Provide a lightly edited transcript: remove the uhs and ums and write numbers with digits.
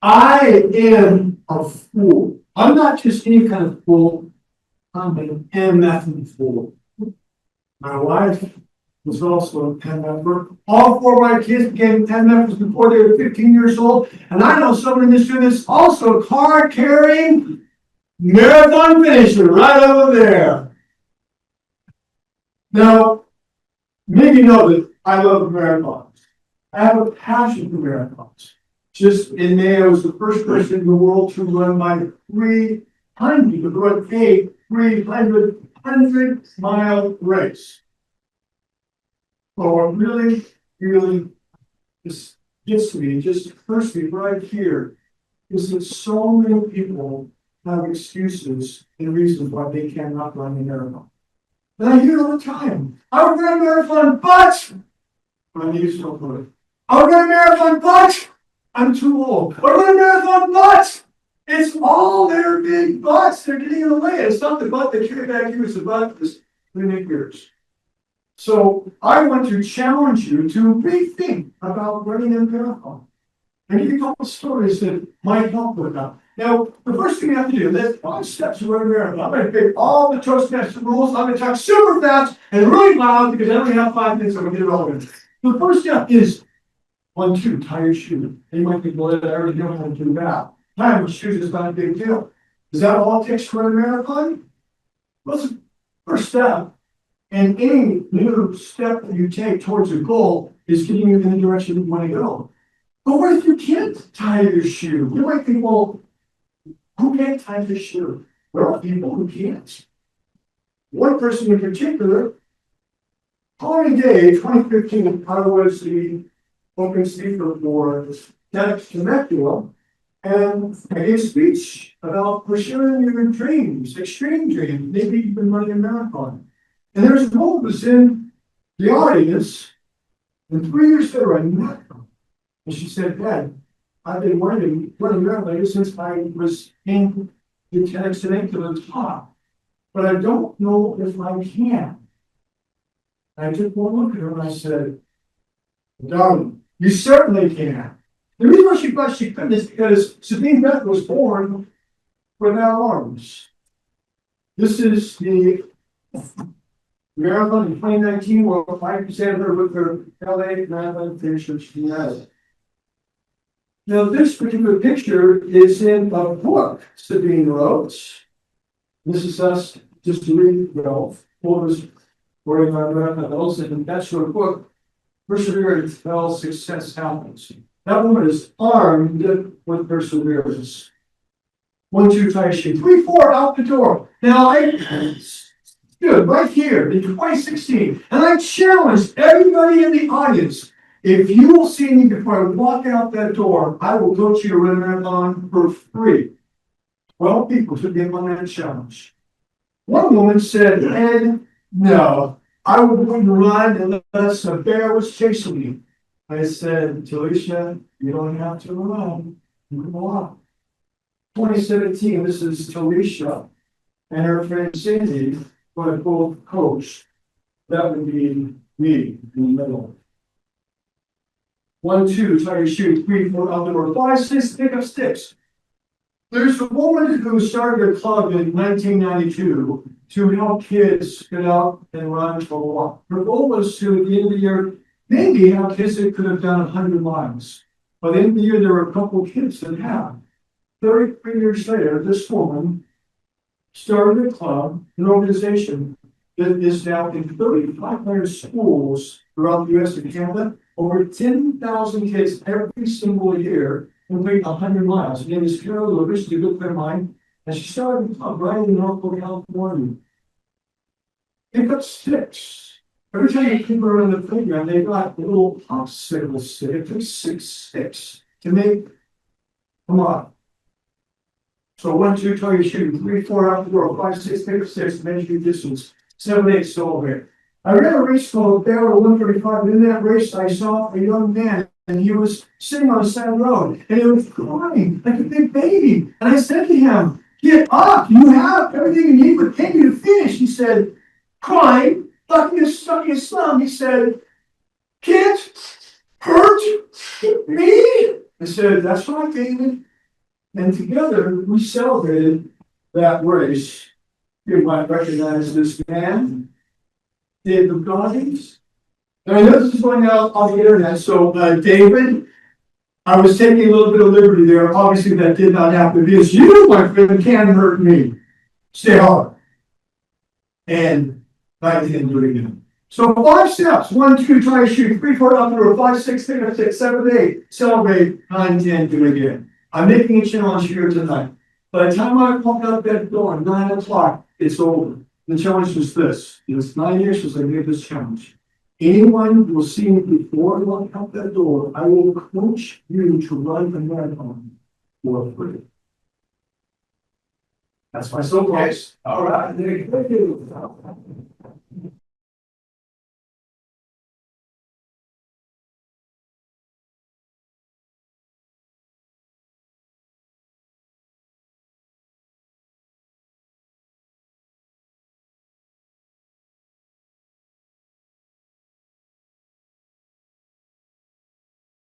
I am a fool. I'm not just any kind of fool. I'm an MF fool. My wife was also a pen member. All four of my kids became pen members before they were 15 years old. And I know someone in this room that's also a card carrying marathon finisher right over there. Now, maybe you know that I love marathons. I have a passion for marathons. Just in May, I was the first person in the world to run my 300-mile race. Oh, what really, really just gets to me, just hurts me right here, is that so many people have excuses and reasons why they cannot run a marathon. And I hear it all the time. I would run a marathon, but my knees don't work. I would run a marathon, but I'm too old. I would run a marathon, but it's all their big butts. They're getting in the way. It's not the butt they carry back here, it's the butt that's in yours. So I want to challenge you to rethink about running a marathon. And give you a couple of stories that might help with that. Now, the first thing you have to do, there's 5 steps to run a marathon. I'm going to pick all the Toastmasters rules. I'm going to talk super fast and really loud because I only have 5 minutes. I'm going to get it all in. The first step is 1, 2, tie your shoe. And you might think, well, I already know how to do that. Tying your shoes is not a big deal. Is that all it takes to run a marathon? Well, it's the first step. And any new step that you take towards a goal is getting you in the direction you want to go. But what if you can't tie your shoe? You might think, well, who can't tie their shoe? There are people who can't. One person in particular, Holiday Day 2015, I was the open speaker for TEDx Temecula, and I gave a speech about pursuing your dreams, extreme dreams, maybe even running a marathon. And there was a woman who was in the audience, and 3 years later I met her. And she said, Dad, I've been running marathons since I was in the TEDx Temecula talk, but I don't know if I can. I took one look at her and I said, darling, you certainly can. The reason why she thought she couldn't is because Sabine Beth was born without arms. This is the marathon in 2019, where 5% of her with her LA marathon finishers she has. Now, this particular picture is in a book Sabine wrote. This is us just reading, photos wearing our marathon medals, and that's her book, Perseverance Until Success Happens. That woman is armed with perseverance. 1, 2, tie shoe. 3, 4, out the door. Now, I stood right here in 2016, and I challenged everybody in the audience. If you will see me before I walk out that door, I will coach you to run a marathon for free. 12 people took me on that challenge. One woman said, Ed, no, I wouldn't run unless a bear was chasing me. I said, Talisha, you don't have to run. You can walk. 2017, this is Talisha and her friend Cindy, who I both coached. That would be me in the middle. 1, 2, tie your shoe. 3, 4, out the door. 5, 6, pick up sticks. There's a woman who started a club in 1992 to help kids get out and run for a walk. Her goal was to, at the end of the year, maybe have kids that could have done 100 miles. By the end of the year, there were a couple of kids that have. 33 years later, this woman started a club, an organization that is now in 3,500 schools throughout the U.S. and Canada. Over 10,000 kids every single year complete 100 miles. Her name is Carol Lewis, a good friend of mine, and she started a club right in Norfolk, California. Pick up sticks. Every time you keep her on the playground, they got a little popsicle stick. It took 6 sticks to make them up. So 1, 2, tie your shoe. 3, 4, out the door. 5, 6, pick up sticks, measure your distance. 7, 8, so here. I ran a race called Barrel 135, and in that race I saw a young man, and he was sitting on the side of the road, and he was crying like a big baby. And I said to him, get up, you have everything you need, but can you finish? He said, crying, like he was stuck in his slum. He said, can't hurt me? I said, that's right, David. And together, we celebrated that race. You might recognize this man, David Goggins. I mean, this is going out on the internet, so David, I was taking a little bit of liberty there. Obviously, that did not happen because you, my friend, can hurt me. Stay hard. And I didn't do it again. So 5 steps: 1, 2, try, shoot, 3, 4, up through 5, 6, 6, 7, 8, celebrate, 9, 10, do it again. I'm making a challenge here tonight. By the time I walk out that door, 9 o'clock, it's over. The challenge was this. It's 9 years since I made this challenge. Anyone who will see me before I walk out that door, I will coach you to run a marathon for free. That's my soapbox. All right. Thank you.